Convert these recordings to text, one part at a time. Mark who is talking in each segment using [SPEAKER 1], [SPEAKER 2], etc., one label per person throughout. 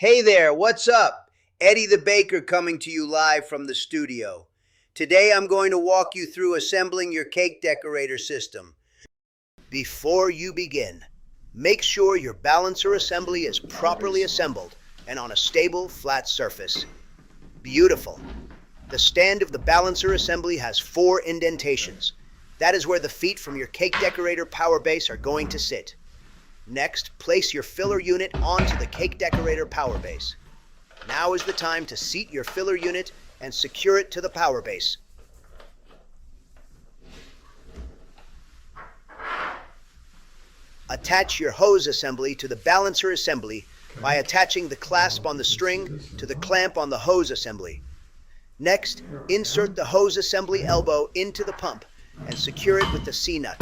[SPEAKER 1] Hey there, what's up? Eddie the Baker coming to you live from the studio. Today I'm going to walk you through assembling your cake decorator system. Before you begin, make sure your balancer assembly is properly assembled and on a stable, flat surface. Beautiful. The stand of the balancer assembly has 4 indentations. That is where the feet from your cake decorator power base are going to sit. Next, place your filler unit onto the cake decorator power base. Now is the time to seat your filler unit and secure it to the power base. Attach your hose assembly to the balancer assembly by attaching the clasp on the string to the clamp on the hose assembly. Next, insert the hose assembly elbow into the pump and secure it with the C-nut.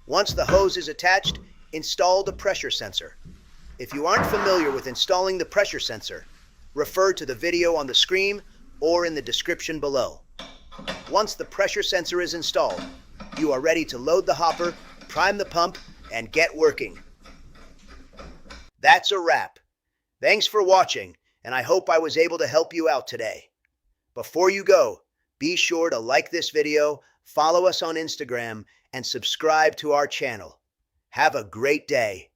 [SPEAKER 1] Once the hose is attached, install the pressure sensor. If you aren't familiar with installing the pressure sensor, refer to the video on the screen or in the description below. Once the pressure sensor is installed, you are ready to load the hopper, prime the pump, and get working. That's a wrap. Thanks for watching, and I hope I was able to help you out today. Before you go, be sure to like this video, follow us on Instagram, and subscribe to our channel. Have a great day.